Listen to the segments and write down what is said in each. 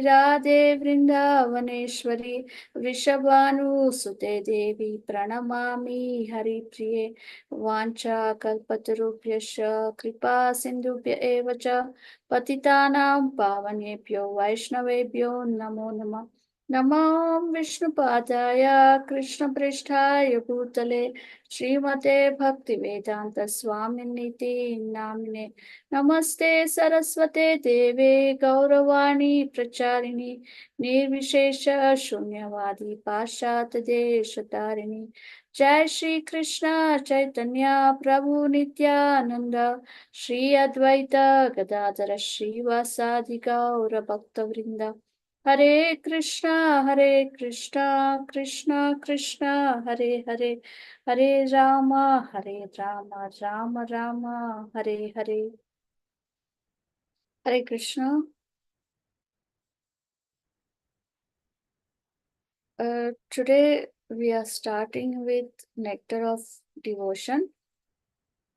राधे वृंदावनेश्वरी वृषभानुसुते देवी प्रणमामि हरिप्रिये वाञ्छाकल्पतरुभ्यश्च कृपा सिन्धुभ्य एव च पतितानां पावनेभ्यो वैष्णवेभ्यो नमो नमः। नमो विष्णुपादाय कृष्णपृष्ठाय भूतले श्रीमते भक्तिवेदांत स्वामिनिति नामिने नमस्ते सरस्वते देवे गौरवाणी प्रचारिणी निर्विशेष शून्यवादी पाश्चात्य देशतारिणी जय श्री कृष्ण चैतन्य प्रभु नित्यानंद श्री अद्वैत गदाधर श्रीवासादि गौर भक्तवृंद हरे Krishna Krishna Krishna Hare Hare Hare Ram Ram Ram Hare Hare. Hare Krishna. Today we are starting with Nectar of Devotion,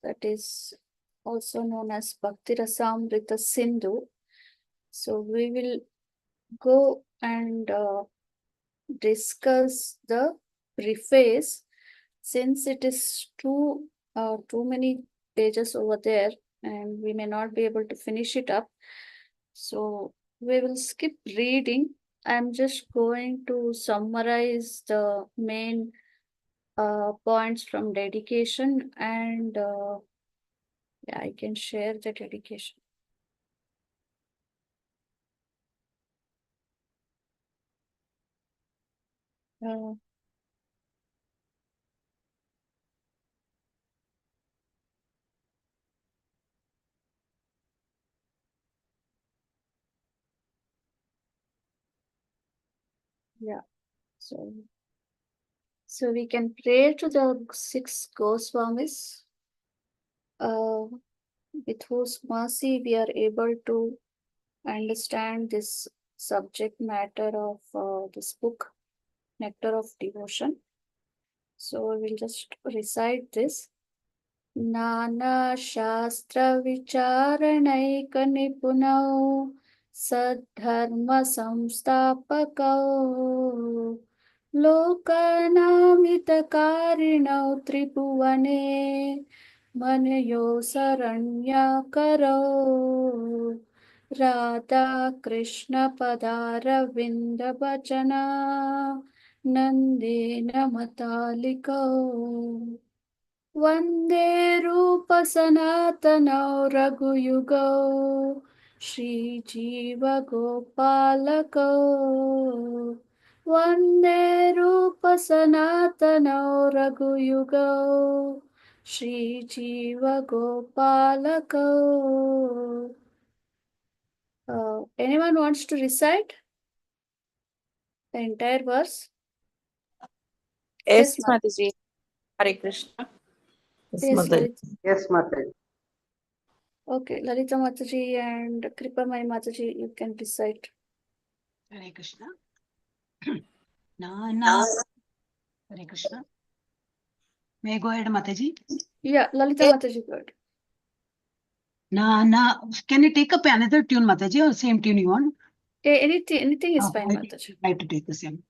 that is also known as Bhakti Rasamrita Sindhu. So we will go and discuss the preface, since it is too many pages over there and we may not be able to finish it up. So we will skip reading. I'm just going to summarize the main points from dedication, and yeah, I can share the dedication. Uh, yeah, so we can pray to the 6 Goswamis, with whose mercy we are able to understand this subject matter of this book, Nectar of Devotion. So we will just recite this. Nana Shastra Vicharanaikanipunau Sadharma Samstapakau Lokanamitakarinav Tribhuvane Manayo Saranyakaro Radha Krishna Padara Vindabhajana Nandena Mataliko Vande Rupa Sanatanau Raghuyugo Shri Jiva Gopalako Vande Rupa Sanatanau Raghuyugo Shri Jiva Gopalako. Anyone wants to recite the entire verse? Yes, Mataji. Hare Krishna. Yes, Lalita. Yes, Mataji. Okay, Lalita Mataji and Kripamai Mataji, you can recite. Hare Krishna. Nana. Hare Krishna. May I go ahead, Mataji? Yeah, Lalita Mataji, good. Nana. Can you take up another tune, Mataji, or same tune you want? Anything is fine, Mataji. I'd like to take the same.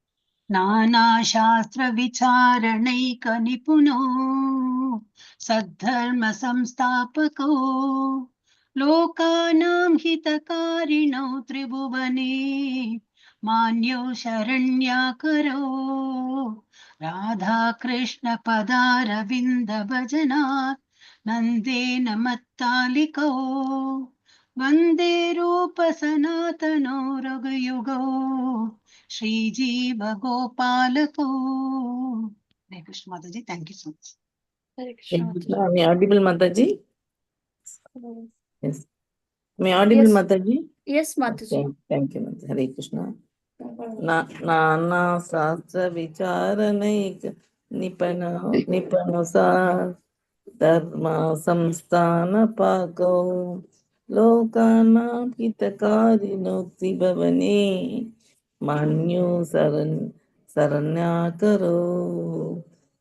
Nana Shastra Vicharanaika Nipuno Sadharma Samstapako Lokanam Hitakarino Tribhuvane Manyo Sharanyakaro Radha Krishna Padara Vinda Bhajanat Nandena Mattaliko Vande Rupa Sanatano Raghuyugo Shri Jiva Gopalako. Hare Krishna Mataji, thank you so much. Hare Krishna Mataji. Am I audible, Mataji? Yes. Am I audible, Yes. Mataji? Yes, Mataji. Okay. Thank you, Mataji. Hare Krishna. Nana Sastra Vicharanai Nipano Sa Dharma Samsthana Pako Lokana Hitakarino Tribhavane Manyo Saranyakaro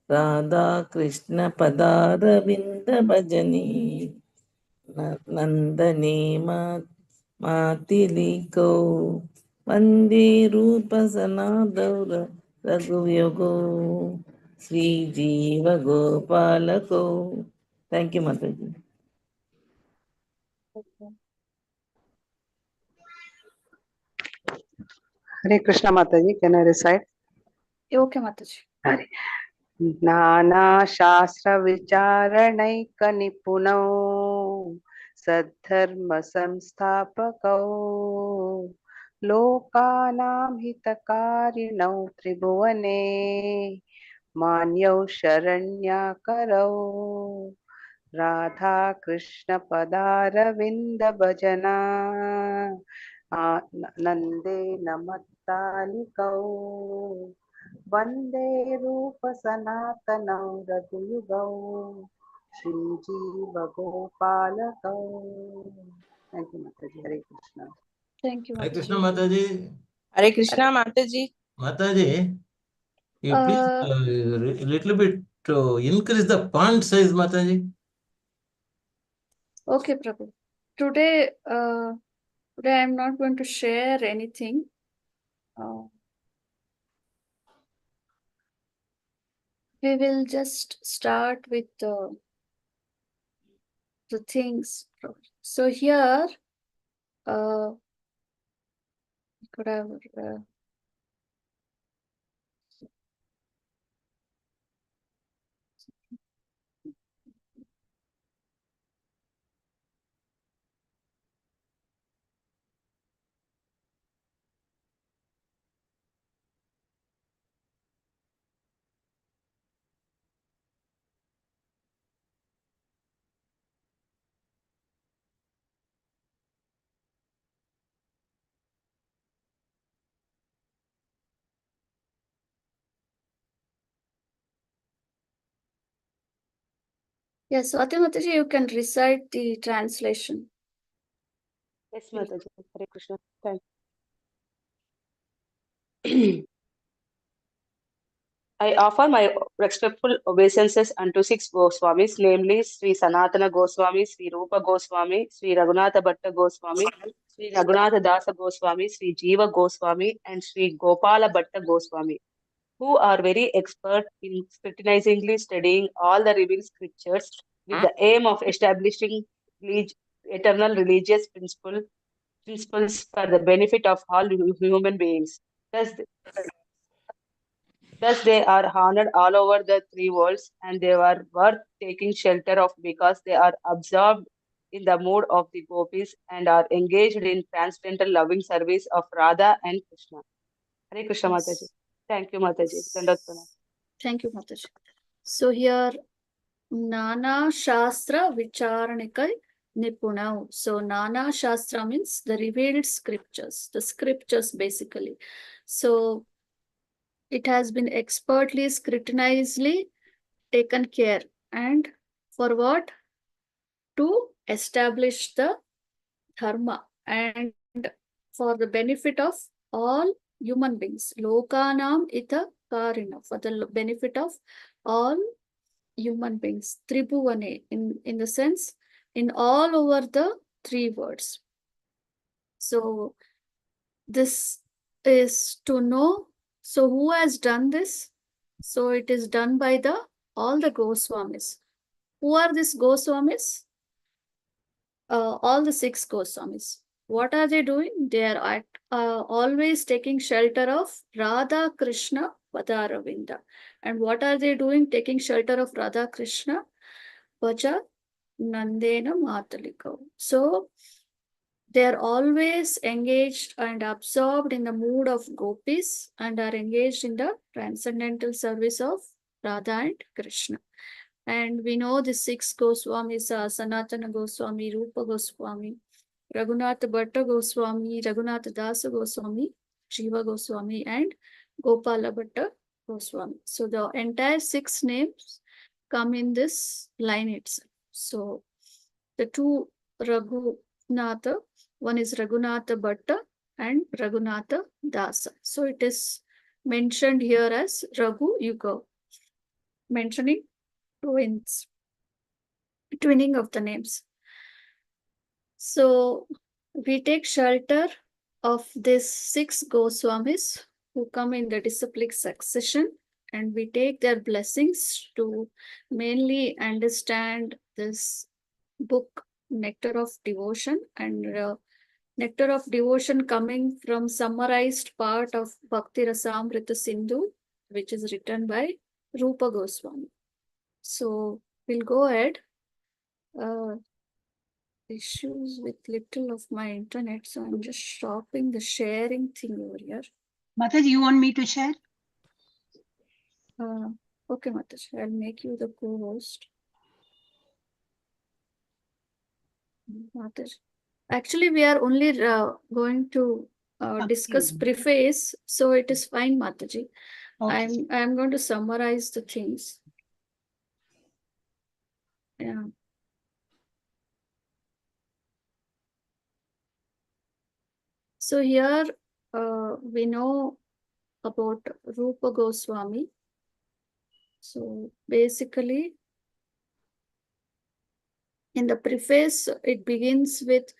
Radha Krishna Padara Vinda Bhajani Nandane Matiliko Vande Rupa Sanadava Raghuyogo Sri Jiva Gopalako. Thank you, Mataji. Okay. Hare Krishna Mataji, can I recite? Okay, Mataji. Hare. नाना शास्त्र विचारणैक निपुणौ सद्धर्म संस्थापकौ लोकानां हितकारिणौ त्रिभुवने मान्यौ शरण्याकरौ राधा कृष्ण पदारविन्द भजना नन्दे नमत्तालिकौ वन्दे रूप सनातनौ रघुयुगौ श्रीजीव गोपालकौ. Thank you, Mataji. Hare Krishna. Thank you, Hare Krishna Mataji. Mataji. Hare Krishna Mataji. Mataji, you please little bit increase the font size, Mataji. Okay, Prabhu. Today, today I'm not going to share anything. We will just start with the things. So here, could have yes, Swati Mataji, you can recite the translation. Yes, Mataji. Hare Krishna. Thank you. I offer my respectful obeisances unto six Goswamis, namely Sri Sanatana Goswami, Sri Rupa Goswami, Sri Raghunatha Bhatta Goswami, Sri Raghunatha Dasa Goswami, Sri Jiva Goswami, and Sri Gopala Bhatta Goswami, who are very expert in scrutinizingly studying all the revealed scriptures with the aim of establishing eternal religious principles for the benefit of all human beings. Thus, they are honored all over the three worlds, and they are worth taking shelter of because they are absorbed in the mood of the gopis and are engaged in transcendental loving service of Radha and Krishna. Hare Krishna Yes. Mataji. Thank you, Mataji. Dandavat pranam. Thank you, Mataji. So here, Nana Shastra Vicharanikai Nipunau. So Nana Shastra means the revealed scriptures, the scriptures basically. So it has been expertly, scrutinizedly taken care. And for what? To establish the dharma and for the benefit of all human beings. Lokanam ita karina, for the benefit of all human beings. Tribhuvane, in the sense, in all over the three words. So this is to know. So who has done this? So it is done by all the Goswamis. Who are these Goswamis? All the six Goswamis. What are they doing? They are always taking shelter of Radha Krishna Padaravinda. And what are they doing? Taking shelter of Radha Krishna Vaja Nandena Mataliko. So they are always engaged and absorbed in the mood of gopis and are engaged in the transcendental service of Radha and Krishna. And we know the six Goswamis are Sanatana Goswami, Rupa Goswami, Raghunatha Bhatta Goswami, Raghunatha Dasa Goswami, Jiva Goswami, and Gopala Bhatta Goswami. So the entire six names come in this line itself. So the two Raghunatha, one is Raghunatha Bhatta and Raghunatha Dasa. So it is mentioned here as Raghu Yuga, mentioning twinning of the names. So we take shelter of these 6 Goswamis who come in the disciplic succession, and we take their blessings to mainly understand this book, Nectar of Devotion, and Nectar of Devotion coming from summarized part of Bhakti Rasamrita Sindhu, which is written by Rupa Goswami. So we'll go ahead. Issues with little of my internet, so I'm just stopping the sharing thing over here. Mataji, you want me to share? Okay, Mataji, I'll make you the co-host. Mataji. Actually, we are only going to discuss preface, so it is fine, Mataji. Okay. I'm going to summarize the things. Yeah. So here we know about Rupa Goswami. So basically, in the preface, it begins with,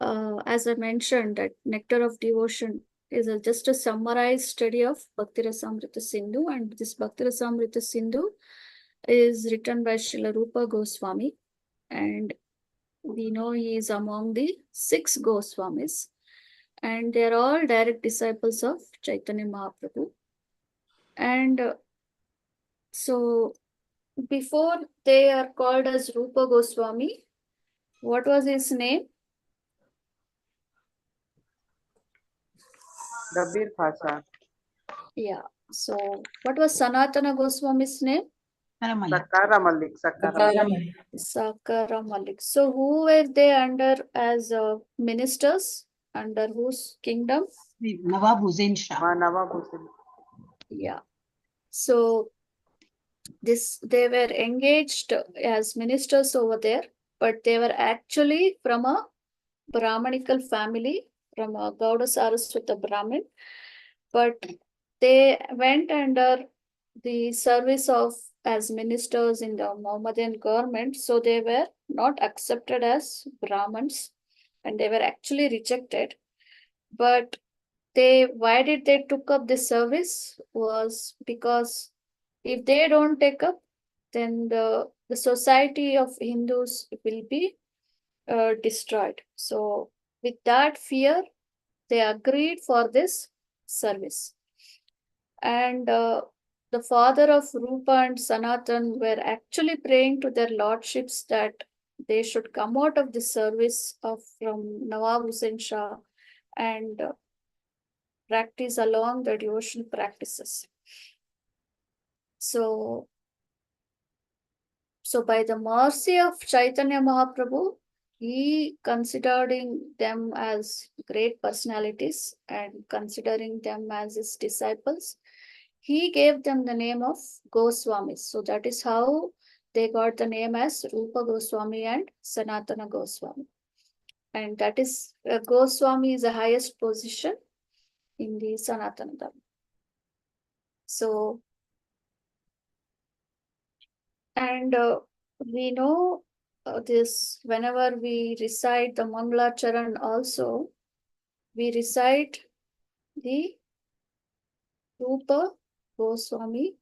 as I mentioned, that Nectar of Devotion is just a summarized study of Bhakti Rasamrita Sindhu, and this Bhakti Rasamrita Sindhu is written by Srila Rupa Goswami, and we know he is among the 6 Goswamis, and they are all direct disciples of Chaitanya Mahaprabhu. And so before they are called as Rupa Goswami, what was his name? Dabir Pasha. Yeah. So what was Sanatana Goswami's name? Sakara Malik. Sakara Malik. So who were they under as ministers? Under whose kingdom? Nawab Hussain Shah. Nawab Hussain. Yeah. So they were engaged as ministers over there, but they were actually from a Brahmanical family, from a Gauda Saraswata Brahmin, but they went under the service of as ministers in the Mohammedan government, so they were not accepted as Brahmins, and they were actually rejected. But why did they took up this service was because if they don't take up, then the society of Hindus will be destroyed. So with that fear, they agreed for this service. And the father of Rupa and Sanatan were actually praying to their lordships that they should come out of the service from Nawab Hussain Shah and practice along the devotional practices. So by the mercy of Chaitanya Mahaprabhu, he considering them as great personalities and considering them as his disciples, he gave them the name of Goswamis. So that is how they got the name as Rupa Goswami and Sanatana Goswami. And that is, Goswami is the highest position in the Sanatana Dharma. So, and we know this, whenever we recite the Mangala Charan also, we recite the Rupa Goswami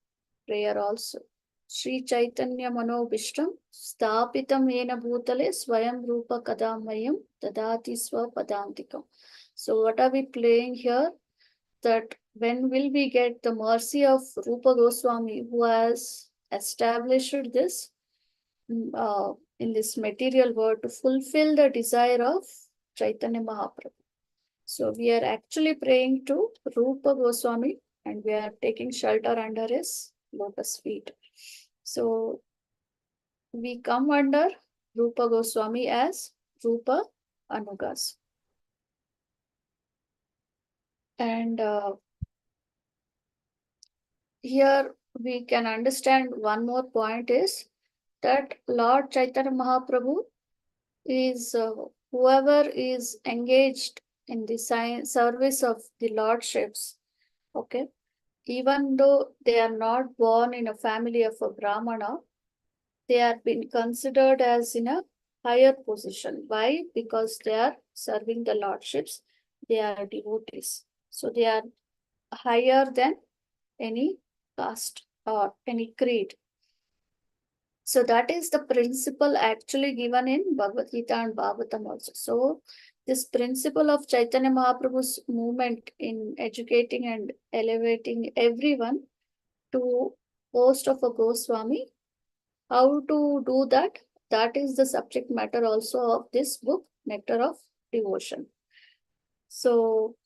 prayer also. Sri Chaitanya Manobishtam Stapitam Yena Bhutale Swayam Rupa Kadamayam Dadati Swa Padantikam. So what are we playing here? That when will we get the mercy of Rupa Goswami, who has established this in this material world to fulfill the desire of Chaitanya Mahaprabhu. So we are actually praying to Rupa Goswami, and we are taking shelter under his lotus feet. So we come under Rupa Goswami as Rupa Anugas. And here we can understand one more point is that Lord Chaitanya Mahaprabhu is whoever is engaged in the service of the lordships, okay, even though they are not born in a family of a Brahmana, they are being considered as in a higher position. Why? Because they are serving the lordships. they are devotees. So they are higher than any caste or any creed. So that is the principle actually given in Bhagavad Gita and Bhagavatam also. So this principle of Chaitanya Mahaprabhu's movement in educating and elevating everyone to post of a Goswami, how to do that? That is the subject matter also of this book, Nectar of Devotion. So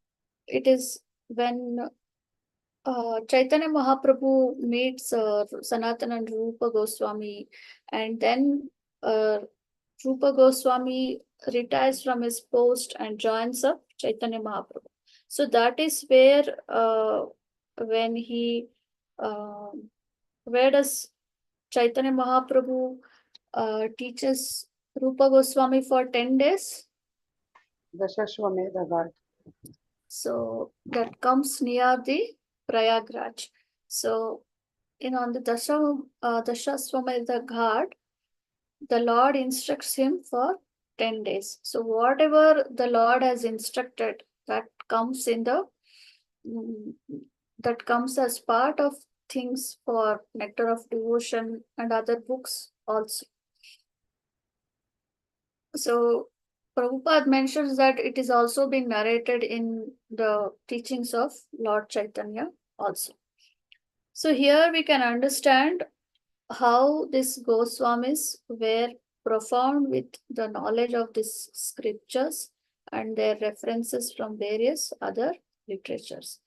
it is when Chaitanya Mahaprabhu meets Sanatana and Rupa Goswami, and then Rupa Goswami retires from his post and joins up Chaitanya Mahaprabhu. So that is where when he where does Chaitanya Mahaprabhu teaches Rupa Goswami for 10 days? Dashashwamedha Ghat. So that comes near the Prayagraj. So on the Dashaswamedha Ghat, the Lord instructs him for 10 days. So whatever the Lord has instructed, that comes in the that comes as part of things for Nectar of Devotion and other books also. So Prabhupada mentions that it is also being narrated in the teachings of Lord Chaitanya also. So here we can understand how these Goswamis were profound with the knowledge of these scriptures and their references from various other literatures.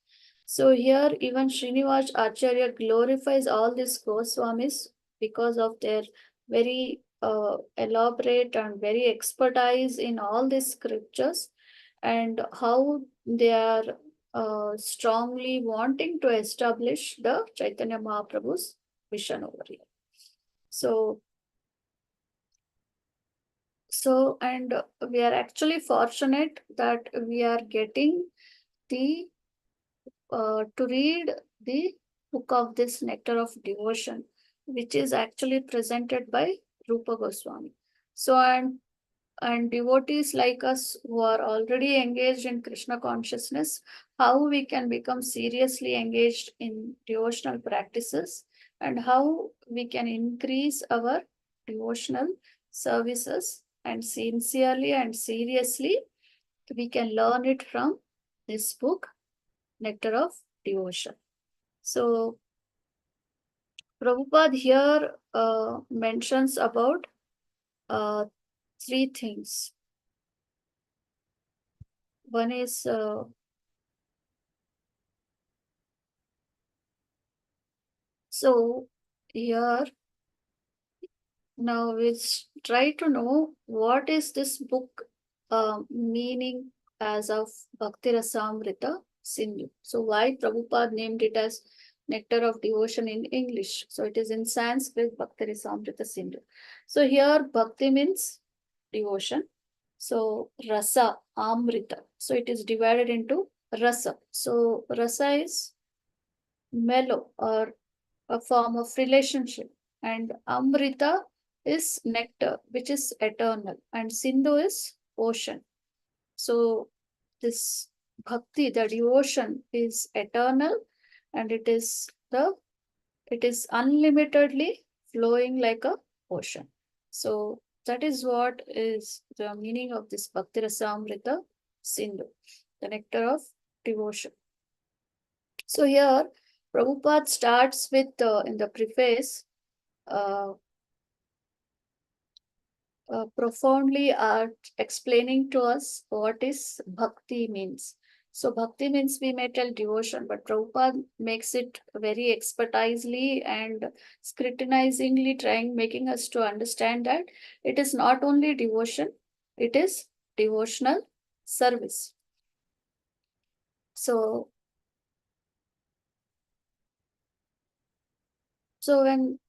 So here even Srinivas Acharya glorifies all these Goswamis because of their very elaborate and very expertise in all these scriptures and how they are strongly wanting to establish the Chaitanya Mahaprabhu's vision over here. So and we are actually fortunate that we are getting the to read the book of this Nectar of Devotion, which is actually presented by Rupa Goswami. So and devotees like us who are already engaged in Krishna consciousness, how we can become seriously engaged in devotional practices and how we can increase our devotional services and sincerely and seriously we can learn it from this book, Nectar of Devotion. So Prabhupada here mentions about 3 things. One is so here now we'll try to know what is this book meaning as of Bhakti Rasamrita Sindhu. So why Prabhupada named it as Nectar of Devotion in English? So it is in Sanskrit Bhakti Rasamrita Sindhu. So here Bhakti means devotion. So Rasa, Amrita. So it is divided into Rasa. So Rasa is mellow or a form of relationship, and Amrita is nectar, which is eternal, and Sindhu is ocean. So this bhakti, the devotion, is eternal, and it is unlimitedly flowing like a ocean. So that is what is the meaning of this Bhakti Rasamrita Sindhu, the nectar of devotion. So here Prabhupada starts with in the preface profoundly explaining to us what is bhakti means. So bhakti means we may tell devotion, but Prabhupada makes it very expertisely and scrutinizingly making us to understand that it is not only devotion, it is devotional service. So when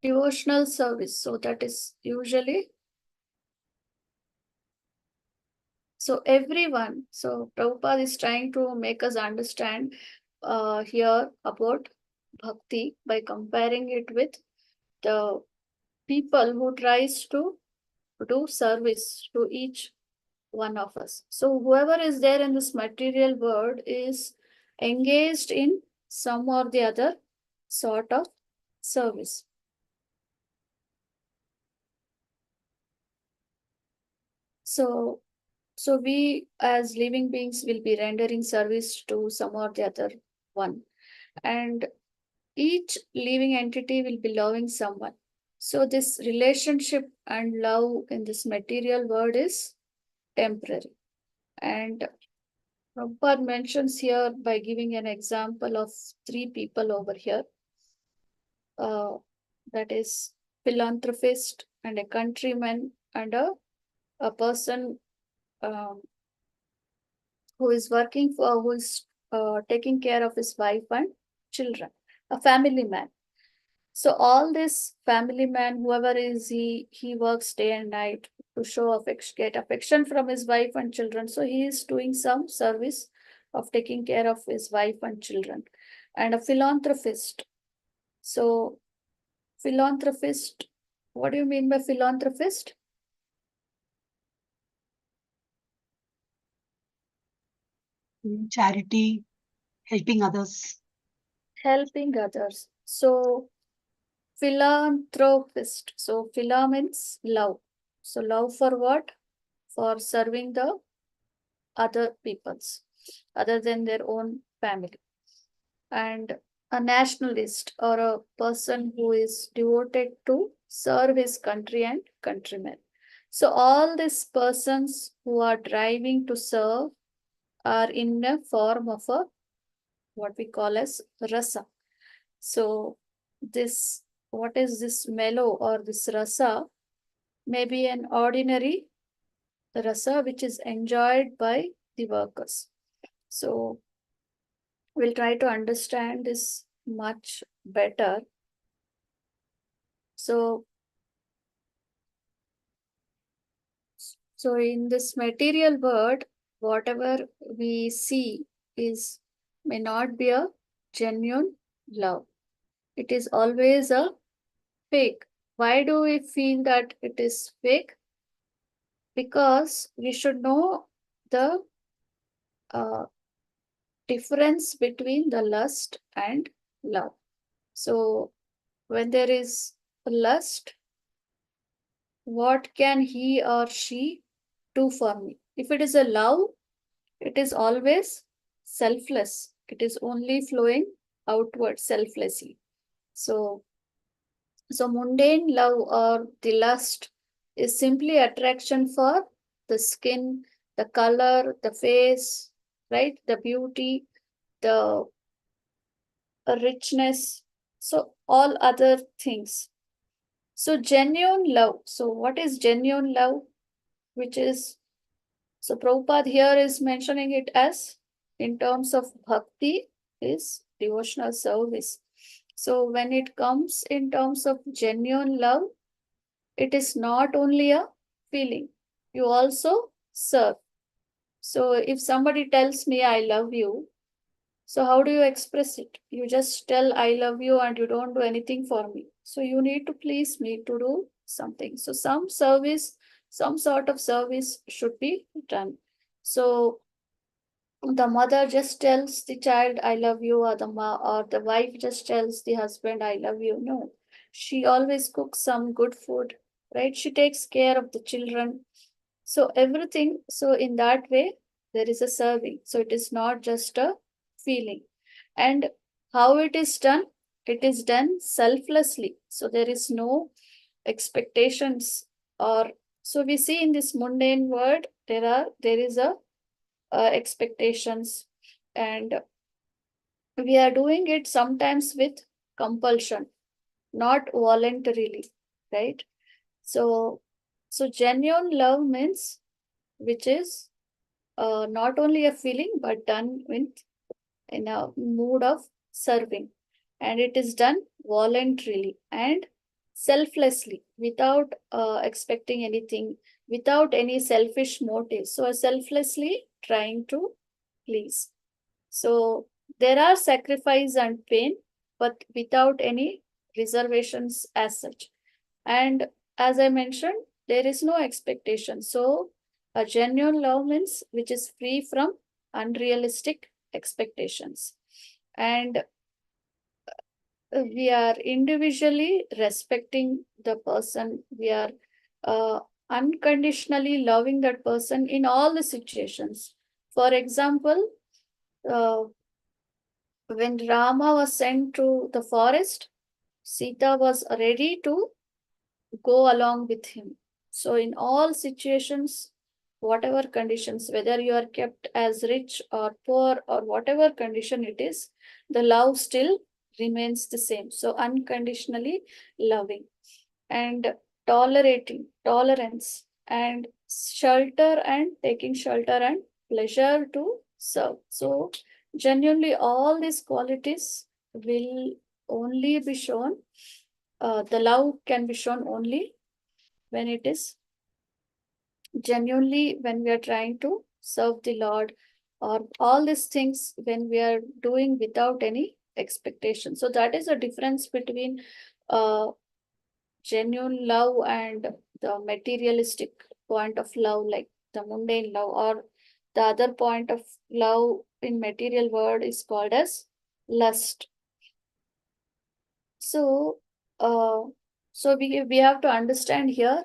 devotional service, so that is usually so everyone, so Prabhupada is trying to make us understand here about bhakti by comparing it with the people who tries to do service to each one of us. So whoever is there in this material world is engaged in some or the other sort of service. So we as living beings will be rendering service to some or the other one. And each living entity will be loving someone. So this relationship and love in this material world is temporary. And Prabhupada mentions here by giving an example of 3 people over here. That is philanthropist and a countryman and a person who is working for, who is taking care of his wife and children, a family man. So all this family man, whoever is he works day and night to show affection, get affection from his wife and children. So he is doing some service of taking care of his wife and children. And a philanthropist. So philanthropist, what do you mean by philanthropist? Charity, helping others. Helping others. So philanthropist. So phila means love. So love for what? For serving the other peoples other than their own family. And a nationalist or a person who is devoted to serve his country and countrymen. So all these persons who are driving to serve are in a form of a what we call as rasa. So this, what is this mellow or this rasa? Maybe an ordinary rasa which is enjoyed by the workers. So we'll try to understand this much better. So in this material world, whatever we see may not be a genuine love. It is always a fake. Why do we feel that it is fake? Because we should know the difference between the lust and love. So when there is lust, what can he or she do for me? If it is a love, it is always selfless. It is only flowing outward selflessly. So mundane love or the lust is simply attraction for the skin, the color, the face, right? The beauty, the richness, so all other things. So genuine love. So what is genuine love? Which is, so Prabhupada here is mentioning it as in terms of bhakti is devotional service. So when it comes in terms of genuine love, it is not only a feeling, you also serve. So if somebody tells me I love you, so how do you express it? You just tell I love you and you don't do anything for me. So you need to please me to do something. So some service, some sort of service should be done. So the mother just tells the child I love you, or the wife just tells the husband I love you. No, she always cooks some good food, right? She takes care of the children. So everything, so in that way there is a serving. So it is not just a feeling. And how it is done? It is done selflessly. So there is no expectations, or so we see in this mundane world there is a expectations, and we are doing it sometimes with compulsion, not voluntarily, right? So genuine love means which is not only a feeling but done in a mood of serving, and it is done voluntarily and selflessly without expecting anything, without any selfish motives. So selflessly trying to please. So there are sacrifice and pain, but without any reservations as such. And as I mentioned, there is no expectation. So A genuine love means which is free from unrealistic expectations. And we are individually respecting the person. We are unconditionally loving that person in all the situations. For example, when Rama was sent to the forest, Sita was ready to go along with him. So in all situations, whatever conditions, whether you are kept as rich or poor or whatever condition it is, the love still remains the same. So unconditionally loving and tolerating, tolerance and shelter and taking shelter and pleasure to serve. So genuinely all these qualities will only be shown, the love can be shown only when it is genuinely, when we are trying to serve the Lord, or all these things when we are doing without any expectation. So that is a difference between genuine love and the materialistic point of love, like the mundane love, or the other point of love in material world is called as lust. So we have to understand here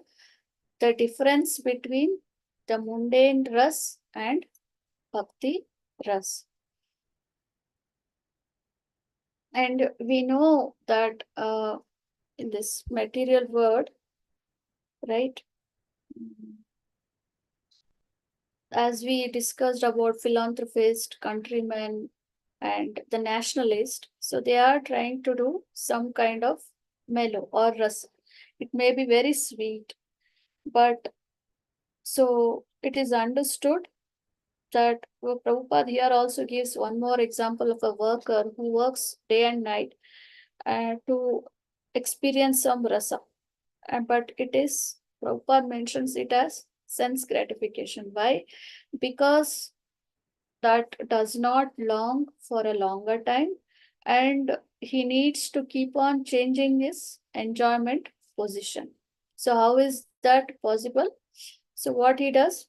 the difference between the mundane ras and bhakti ras. And we know that in this material world, right, as we discussed about philanthropist, countrymen, and the nationalist, so they are trying to do some kind of mellow or ras. It may be very sweet, but so it is understood that Prabhupada here also gives one more example of a worker who works day and night to experience some rasa. But it is, Prabhupada mentions it as sense gratification. Why? Because that does not long for a longer time, and he needs to keep on changing his enjoyment position. So how is that possible? So what he does,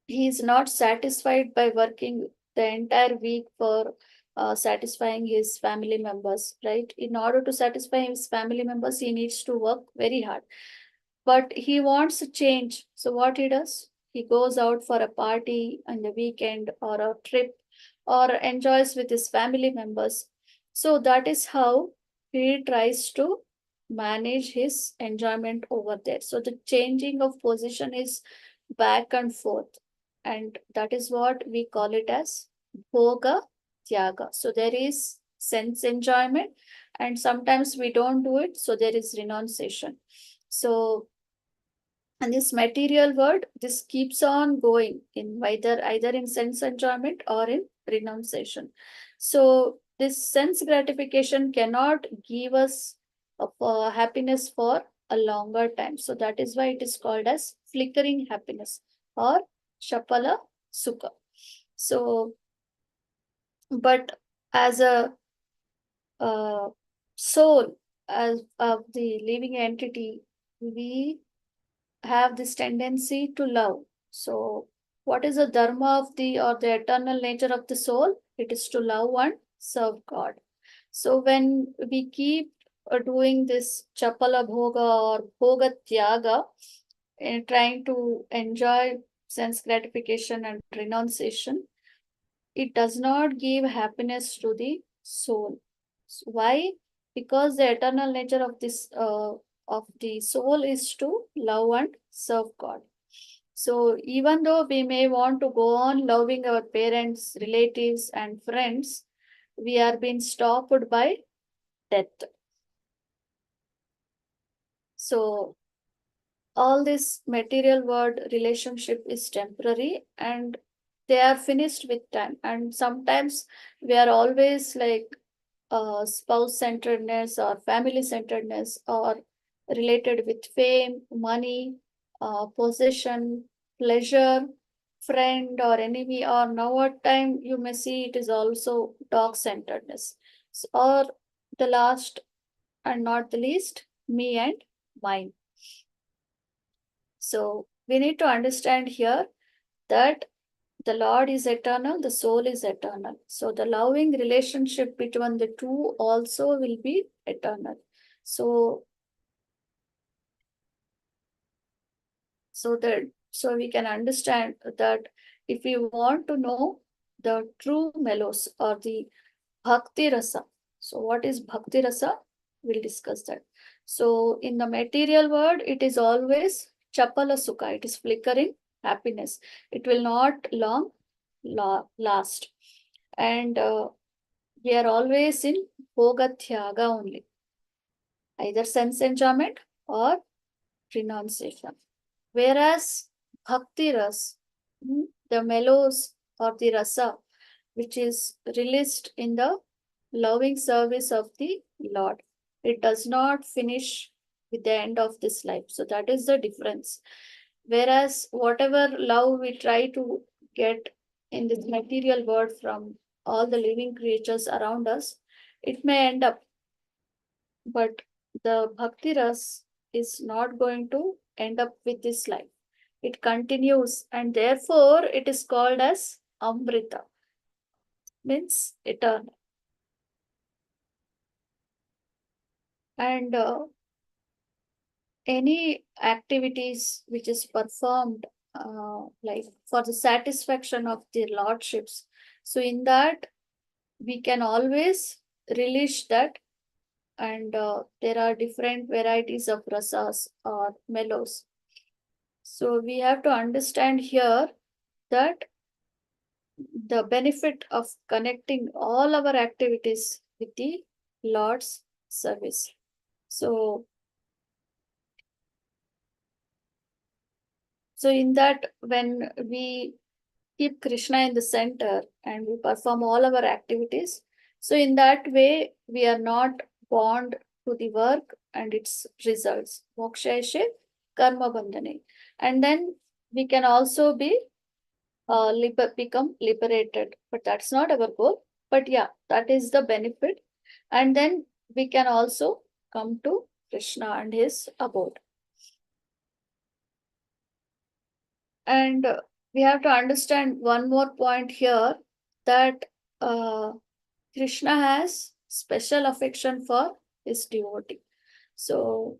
he is not satisfied by working the entire week for satisfying his family members, right? In order to satisfy his family members, he needs to work very hard. But he wants a change. So what he does? He goes out for a party on the weekend or a trip or enjoys with his family members. So that is how he tries to manage his enjoyment over there. So the changing of position is back and forth. And that is what we call it as bhoga tyaga. So there is sense enjoyment, and sometimes we don't do it. So there is renunciation. So, and this material world, this keeps on going in either in sense enjoyment or in renunciation. So this sense gratification cannot give us happiness for a longer time. So that is why it is called as flickering happiness or shapala sukha. So, but as a soul, as of the living entity, we have this tendency to love. So what is the dharma of the or the eternal nature of the soul? It is to love and serve God. So when we keep doing this chapala bhoga or bhoga tyaga, trying to enjoy sense gratification and renunciation, it does not give happiness to the soul. So why? Because the eternal nature of this of the soul is to love and serve God. So even though we may want to go on loving our parents, relatives, and friends, we are being stopped by death. So all this material world relationship is temporary, and they are finished with time. And sometimes we are always like spouse centeredness or family centeredness or related with fame, money, possession, pleasure, friend or enemy, or now at time you may see it is also dog centeredness, or the last and not the least, me and mine. So we need to understand here that the Lord is eternal, the soul is eternal. So the loving relationship between the two also will be eternal. So we can understand that if we want to know the true melos or the bhakti rasa. So what is bhakti rasa? We'll discuss that. So in the material world, it is always chapala sukha. It is flickering happiness. It will not long last. And we are always in bhoga thyaga only. Either sense enjoyment or renunciation. Whereas bhakti ras, the melos or the rasa, which is released in the loving service of the Lord, it does not finish with the end of this life. So that is the difference. Whereas whatever love we try to get in this material world from all the living creatures around us, it may end up, but the bhakti ras is not going to end up with this life. It continues, and therefore it is called as Amrita, means eternal. And any activities which is performed like for the satisfaction of the lordships, so in that we can always release that, and there are different varieties of rasas or melos. So we have to understand here that the benefit of connecting all our activities with the Lord's service. So in that, when we keep Krishna in the center and we perform all our activities, so in that way, we are not bound to the work and its results. Moksha karma bandhane. And then we can also be become liberated, but that's not our goal. But yeah, that is the benefit. And then we can also come to Krishna and his abode. And we have to understand one more point here, that Krishna has special affection for his devotee. So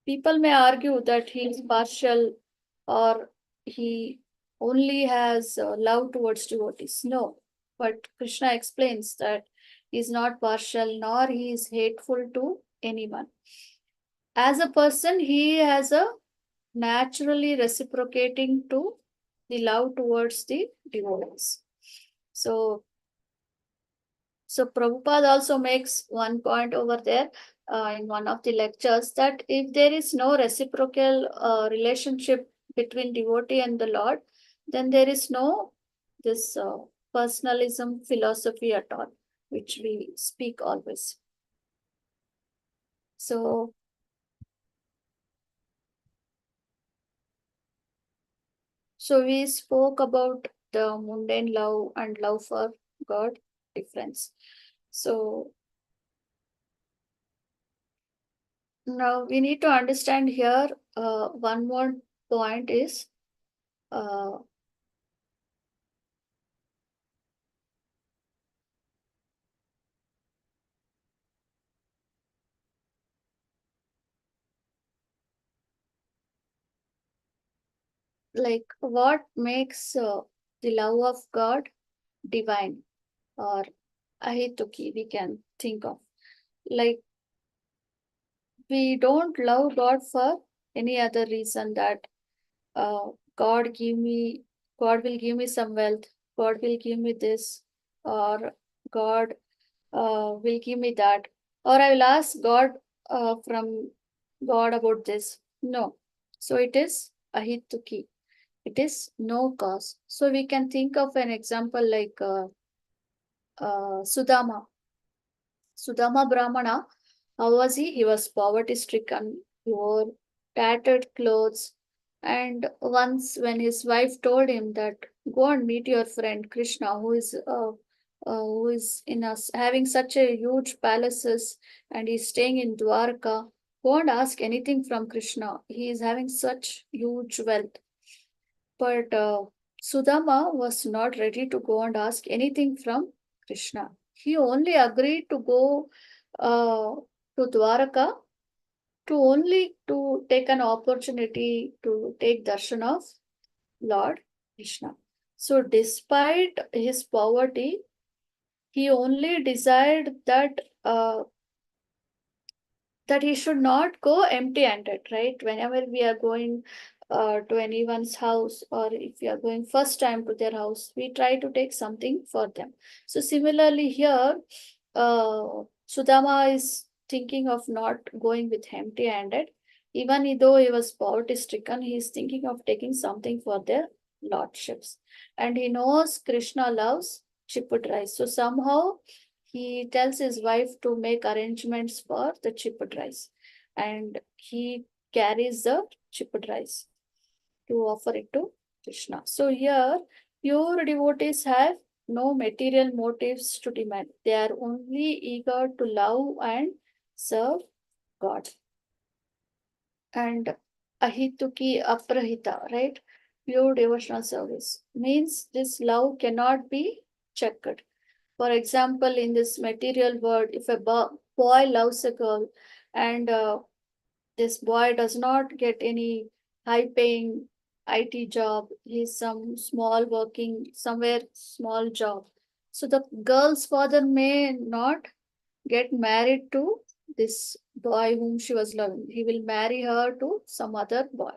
people may argue that he is partial or he only has love towards devotees. No, but Krishna explains that he is not partial nor he is hateful to anyone. As a person, he has a naturally reciprocating to the love towards the devotees. So Prabhupada also makes one point over there in one of the lectures, that if there is no reciprocal relationship between devotee and the Lord, then there is no this personalism philosophy at all, which we speak always. So we spoke about the mundane love and love for God difference. So now we need to understand here one more point is like what makes the love of God divine or ahituki, we can think of. Like we don't love God for any other reason, that God will give me some wealth, God will give me this, or God will give me that, or I will ask God from God about this. No. So it is ahituki. It is no cause. So we can think of an example like Sudama. Sudama Brahmana, how was he? He was poverty stricken, he wore tattered clothes. And once, when his wife told him that go and meet your friend Krishna, who is in us having such a huge palaces, and he's staying in Dwarka, go and ask anything from Krishna. He is having such huge wealth. But Sudama was not ready to go and ask anything from Krishna. He only agreed to go to Dwaraka to take an opportunity to take darshan of Lord Krishna. So despite his poverty, he only desired that that he should not go empty-handed, right? Whenever we are going to anyone's house, or if we are going first time to their house, we try to take something for them. So similarly here, Sudama is thinking of not going with empty-handed. Even though he was poverty-stricken, he is thinking of taking something for their lordships. And he knows Krishna loves chipped rice. So somehow he tells his wife to make arrangements for the chipped rice, and he carries the chipped rice to offer it to Krishna. So here, pure devotees have no material motives to demand. They are only eager to love and serve God. And ahituki aprahita, right? Pure devotional service means this love cannot be checked. For example, in this material world, if a boy loves a girl and this boy does not get any high paying IT job, he's some small working somewhere, small job. So the girl's father may not get married to this boy whom she was loving. He will marry her to some other boy.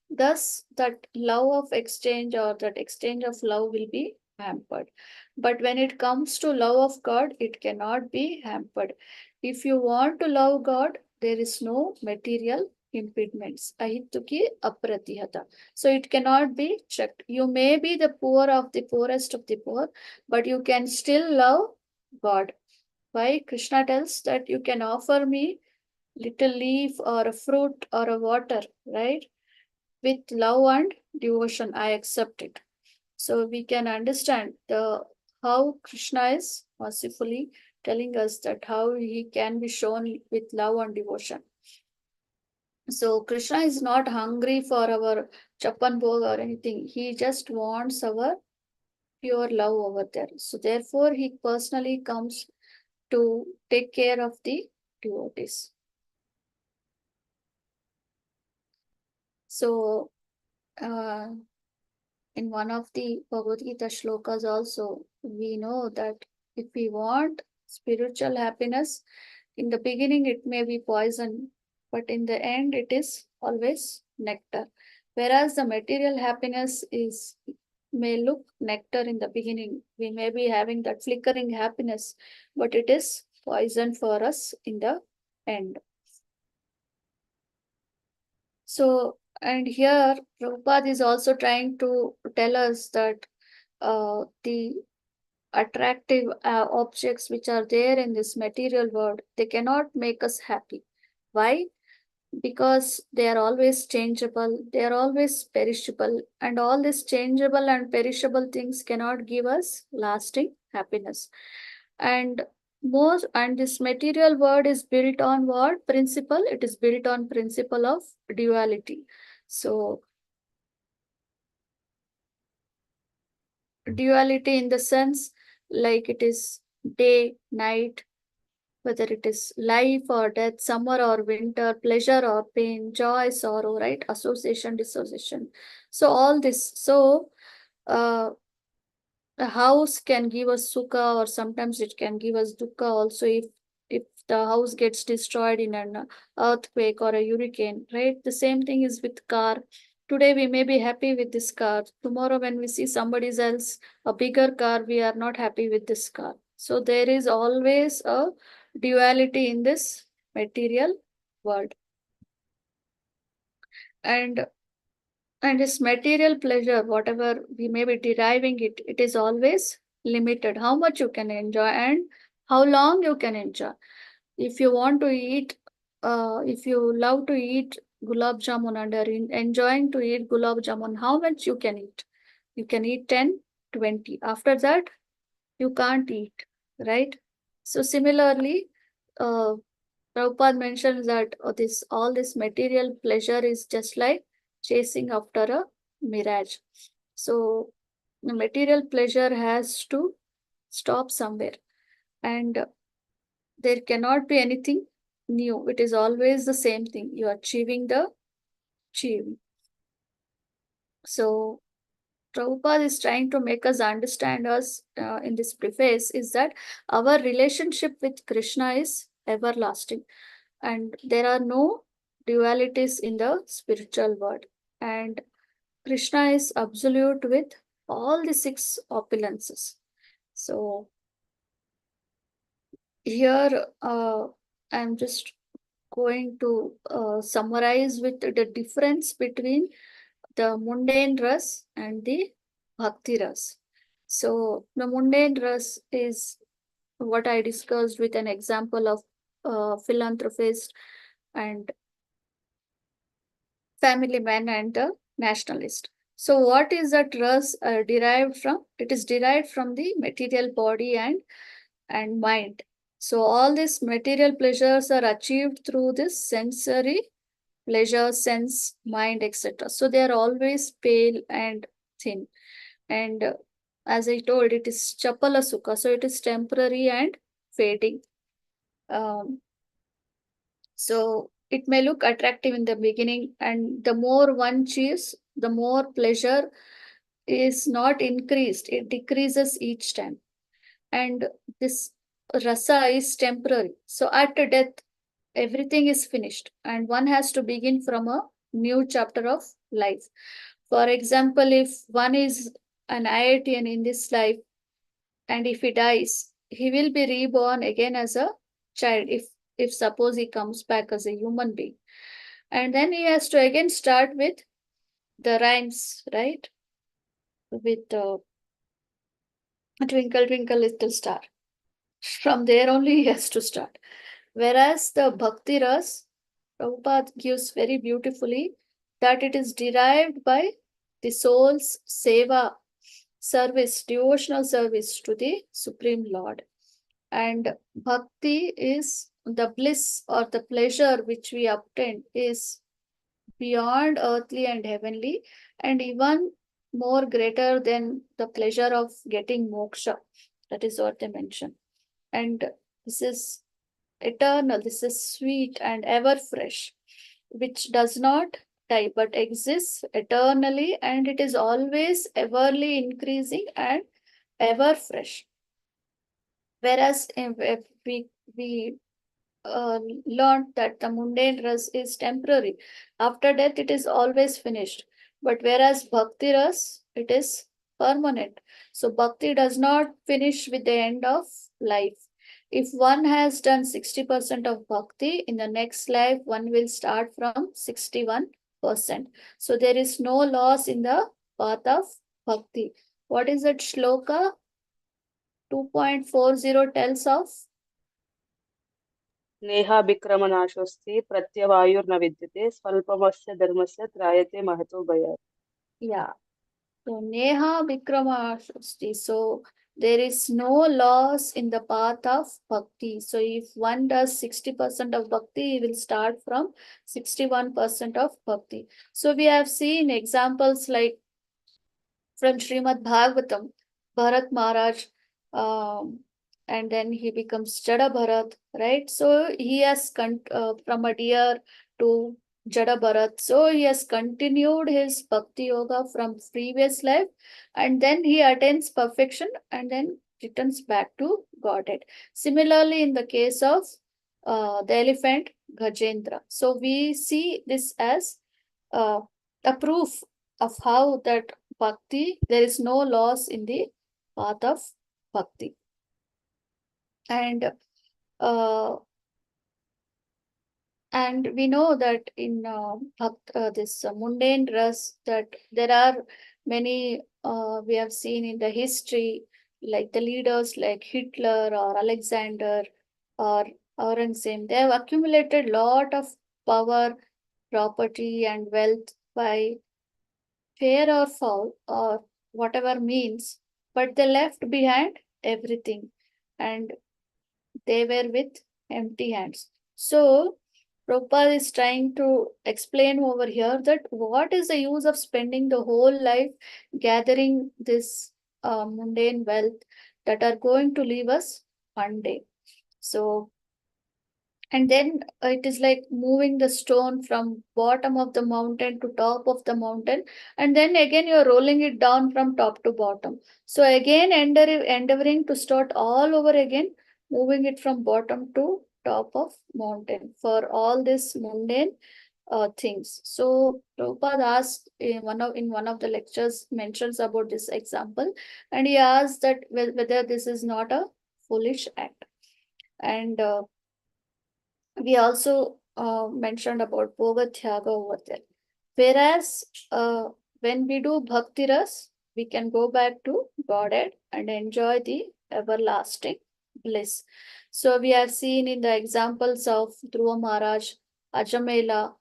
Thus, that love of exchange or that exchange of love will be hampered. But when it comes to love of God, it cannot be hampered. If you want to love God, there is no material impediments. Ahituki apratihata. So it cannot be checked. You may be the poor of the poorest of the poor, but you can still love God. Why? Krishna tells that you can offer me little leaf or a fruit or a water, right? With love and devotion, I accept it. So we can understand how Krishna is mercifully telling us that how he can be shown with love and devotion. So Krishna is not hungry for our chapan bhog or anything. He just wants our pure love over there. So therefore, he personally comes to take care of the devotees. So in one of the Bhagavad Gita shlokas also, we know that if we want spiritual happiness, in the beginning it may be poison, but in the end it is always nectar. Whereas the material happiness may look nectar in the beginning. We may be having that flickering happiness, but it is poison for us in the end. So, and here Prabhupada is also trying to tell us that the attractive objects which are there in this material world, they cannot make us happy. Why? Because they are always changeable, they are always perishable, and all these changeable and perishable things cannot give us lasting happiness. And this material world is built on what principle? It is built on principle of duality. So duality in the sense like it is day, night, whether it is life or death, summer or winter, pleasure or pain, joy, sorrow, right? Association, dissociation. So all this. So the house can give us sukha, or sometimes it can give us dukkha also if the house gets destroyed in an earthquake or a hurricane, right? The same thing is with car. Today we may be happy with this car. Tomorrow when we see somebody else, a bigger car, we are not happy with this car. So there is always a duality in this material world. And this material pleasure, whatever we may be deriving it, it is always limited. How much you can enjoy and how long you can enjoy. If you want to eat, if you love to eat gulab jamun and are enjoying to eat gulab jamun, how much you can eat? You can eat 10, 20. After that, you can't eat, right? So similarly, Prabhupada mentions that all this material pleasure is just like chasing after a mirage. So the material pleasure has to stop somewhere, and there cannot be anything new. It is always the same thing. You are achieving the achieve. So Prabhupada is trying to make us understand us in this preface is that our relationship with Krishna is everlasting, and there are no dualities in the spiritual world, and Krishna is absolute with all the six opulences. So here I'm just going to summarize with the difference between the mundane ras and the bhakti ras. So the mundane ras is what I discussed with an example of philanthropist and family man and the nationalist. So what is that ras derived from? It is derived from the material body and mind. So all these material pleasures are achieved through this sensory pleasure, sense, mind, etc. So they are always pale and thin. And as I told, it is chapala sukha, so it is temporary and fading. So it may look attractive in the beginning, and the more one chews, the more pleasure is not increased, it decreases each time. And this rasa is temporary. So at death, everything is finished, and one has to begin from a new chapter of life. For example, if one is an IITian in this life, and if he dies, he will be reborn again as a child, if suppose he comes back as a human being. And then he has to again start with the rhymes, right? With Twinkle, Twinkle, Little Star. From there only he has to start. Whereas the Bhakti Ras, Prabhupada gives very beautifully that it is derived by the soul's seva, service, devotional service to the Supreme Lord. And bhakti is the bliss or the pleasure which we obtain is beyond earthly and heavenly, and even more greater than the pleasure of getting moksha. That is what they mention. And this is eternal, this is sweet and ever fresh, which does not die but exists eternally, and it is always everly increasing and ever fresh. Whereas if we learned that the mundane ras is temporary, after death it is always finished. But whereas bhakti ras, it is permanent. So bhakti does not finish with the end of life. If one has done 60% of bhakti, in the next life one will start from 61%. So there is no loss in the path of bhakti. What is that shloka? 2.40 tells of नेहाभिक्रमनाशोऽस्ति प्रत्यवायुर्न विद्यते स्वल्पमस्य धर्मस्य त्रायते महतो भयात्. yeah. So Neha Vikrama Shasti. So there is no loss in the path of bhakti. So if one does 60% of bhakti, he will start from 61% of bhakti. So we have seen examples like from Srimad Bhagavatam, Bharat Maharaj, and then he becomes Jada Bharat, right? So he has from a deer to Jada Bharat. So he has continued his Bhakti Yoga from previous life, and then he attains perfection and then returns back to Godhead. Similarly, in the case of the elephant Gajendra. So we see this as a proof of how that bhakti, there is no loss in the path of bhakti. And we know that in this mundane ras, that there are many we have seen in the history, like the leaders like Hitler or Alexander or Aurangzeb. They have accumulated lot of power, property and wealth by fair or foul or whatever means, but they left behind everything and they were with empty hands. So Prabhupada is trying to explain over here that what is the use of spending the whole life gathering this mundane wealth that are going to leave us one day. So, and then it is like moving the stone from bottom of the mountain to top of the mountain, and then again you're rolling it down from top to bottom. So again endeavoring to start all over again, moving it from bottom to top of mountain for all this mundane things. So Prabhupada asked in one of the lectures mentions about this example, and he asked that whether this is not a foolish act. And we also mentioned about Bhoga Tyaga over there. Whereas when we do Bhakti Ras, we can go back to Godhead and enjoy the everlasting bliss. So we have seen in the examples of Dhruva Maharaj, Ajamela,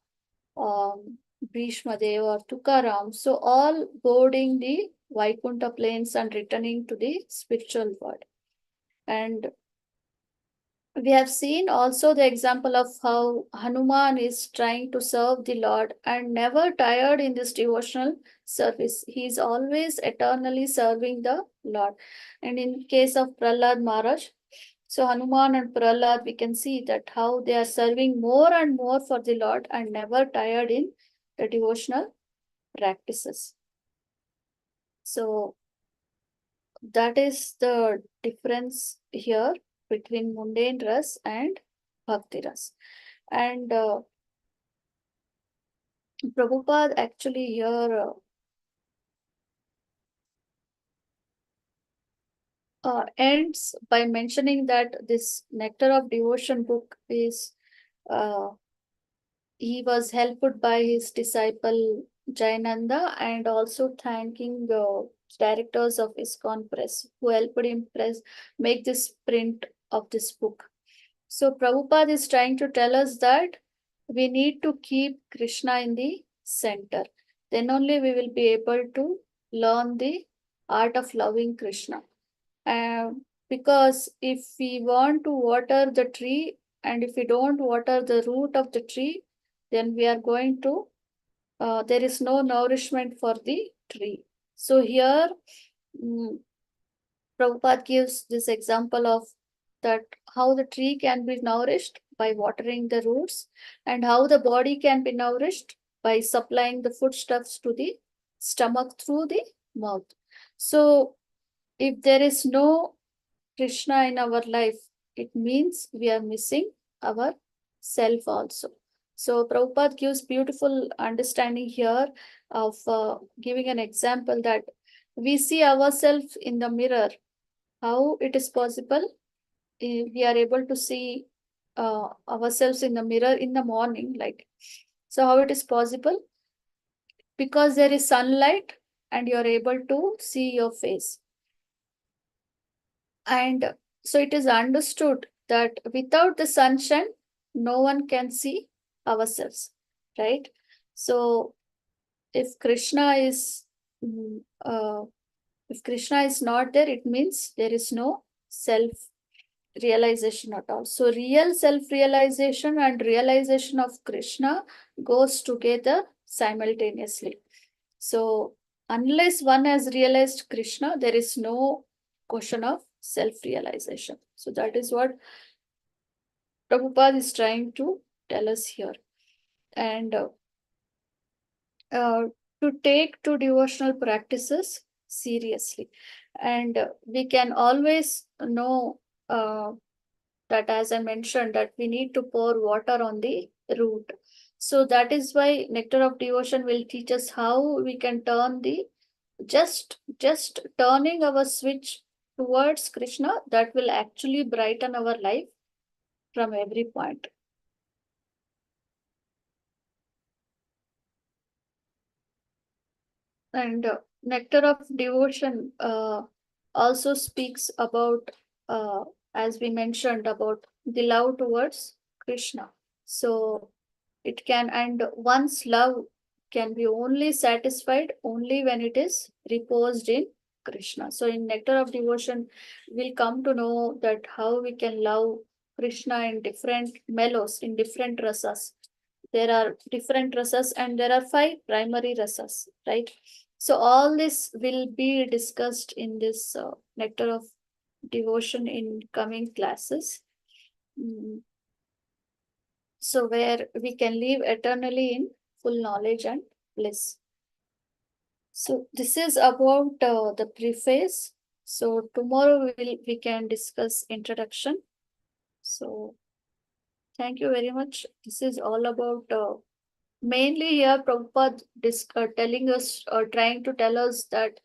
Bhishma Dev or Tukaram, so all boarding the Vaikuntha plains and returning to the spiritual world. And we have seen also the example of how Hanuman is trying to serve the Lord and never tired in this devotional service. He is always eternally serving the Lord. And in case of Prahlad Maharaj, so Hanuman and Prahlad, we can see that how they are serving more and more for the Lord and never tired in the devotional practices. So that is the difference here between mundane ras and bhakti ras. And Prabhupada actually here ends by mentioning that this Nectar of Devotion book is he was helped by his disciple Jayananda and also thanking the directors of ISKCON Press who helped him make this print of this book. So Prabhupada is trying to tell us that we need to keep Krishna in the center. Then only we will be able to learn the art of loving Krishna. Because if we want to water the tree and if we don't water the root of the tree, then we are going to, there is no nourishment for the tree. So here, Prabhupada gives this example of that how the tree can be nourished by watering the roots and how the body can be nourished by supplying the foodstuffs to the stomach through the mouth. So if there is no Krishna in our life, it means we are missing our self also. So Prabhupada gives beautiful understanding here of giving an example that we see ourselves in the mirror. How it is possible? We are able to see ourselves in the mirror in the morning, like, so how it is possible? Because there is sunlight and you are able to see your face. And so it is understood that without the sunshine, no one can see ourselves, right? So if Krishna is not there, it means there is no self-realization at all. So real self-realization and realization of Krishna goes together simultaneously. So unless one has realized Krishna, there is no question of self-realization. So that is what Prabhupada is trying to tell us here. And to take to devotional practices seriously. And we can always know that, as I mentioned, that we need to pour water on the root. So that is why Nectar of Devotion will teach us how we can turn the just turning our switch towards Krishna, that will actually brighten our life from every point. And Nectar of Devotion also speaks about, as we mentioned, about the love towards Krishna. So it can, and one's love can be only satisfied only when it is reposed in Krishna. So in Nectar of Devotion, we'll come to know that how we can love Krishna in different mellows, in different rasas. There are different rasas and there are 5 primary rasas, right? So all this will be discussed in this Nectar of Devotion in coming classes. So where we can live eternally in full knowledge and bliss. So this is about the preface. So tomorrow we can discuss introduction. So thank you very much. This is all about mainly here Prabhupada telling us or trying to tell us that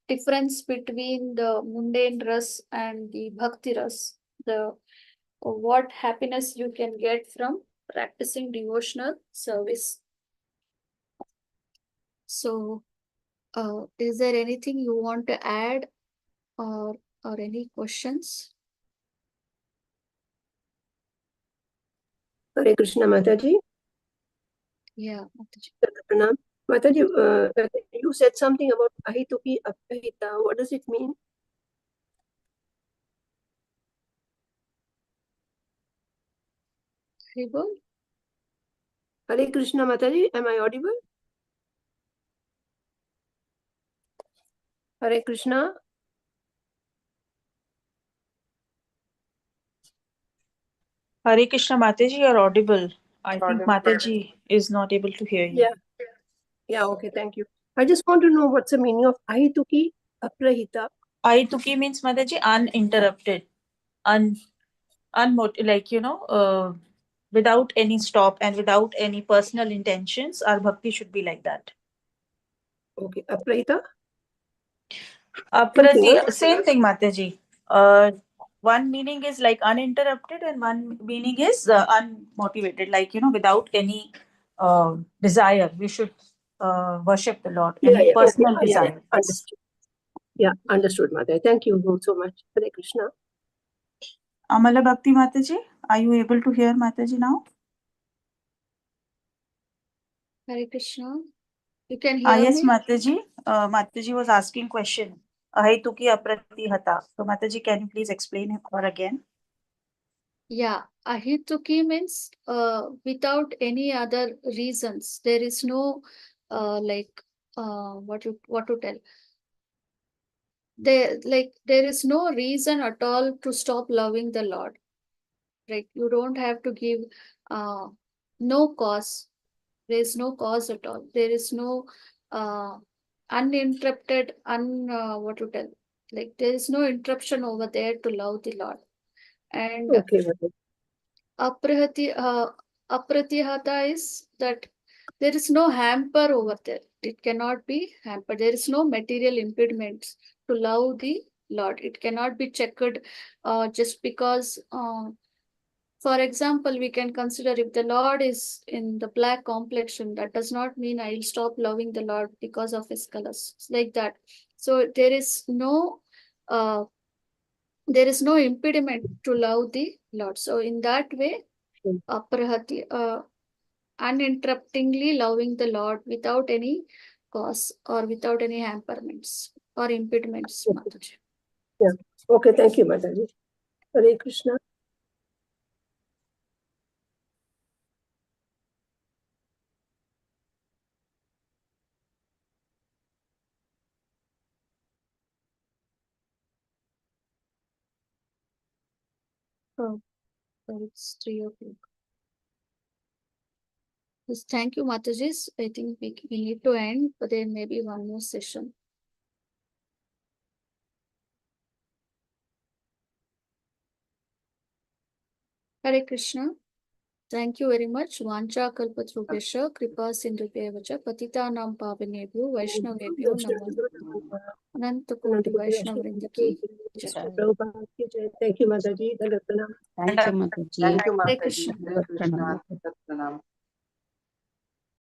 difference between the mundane ras and the bhakti ras, the what happiness you can get from practicing devotional service. So is there anything you want to add or any questions? Hare Krishna, Mataji. Yeah, Mataji. Pranam. Mataji, you said something about ahituki aprahita. What does it mean? Haribol? Hare Krishna, Mataji. Am I audible? Hare Krishna. Hare Krishna, Mataji, you're audible. I think Mataji is not able to hear you. Yeah, okay, thank you. I just want to know what's the meaning of ahituki aprahita. Ahituki means, Mataji, uninterrupted, without any stop and without any personal intentions. Our bhakti should be like that. Okay, aprahita. Same thing, Mataji. One meaning is like uninterrupted, and one meaning is unmotivated, without any desire. We should worship the Lord. Any personal desire. Understood. Yeah, understood, Mataji. Thank you so much. Hare Krishna. Amala Bhakti Mataji, are you able to hear Mataji now? Hare Krishna. You can hear Yes, me? Mataji. Mataji was asking question. Ahituki apratihata. So Mataji, can you please explain it or again? Yeah, ahituki means without any other reasons. There is no what to tell. There is no reason at all to stop loving the Lord. Right? You don't have to give no cause. There is no cause at all. There is no uninterrupted, what to tell. Like there is no interruption over there to love the Lord. And Okay, Mataji. apratihata is that there is no hamper over there. It cannot be hampered. There is no material impediments to love the Lord. It cannot be checked just because for example, we can consider if the Lord is in the black complexion, that does not mean I'll stop loving the Lord because of his colors. It's like that. So there is no impediment to love the Lord. So in that way, uninterruptingly loving the Lord without any cause or without any hamperments or impediments. Mataji. Yeah. Okay, thank you, Mataji. Hare Krishna. Oh, so it's 3 o'clock. Yes, thank you, Mataji. I think we need to end, but there may be one more session. Hare Krishna. Thank you very much. Vancha kalpatrubhyascha kripa sindhubhyevacha patitanam pavanebhyo vaishnavebhyo namo Ananta Koti Vaishnava Vrinda ki jai. Prabhupada ki jai. Thank you, Mataji. Pranam. Thank you, Mataji. Hare Krishna. Pranam.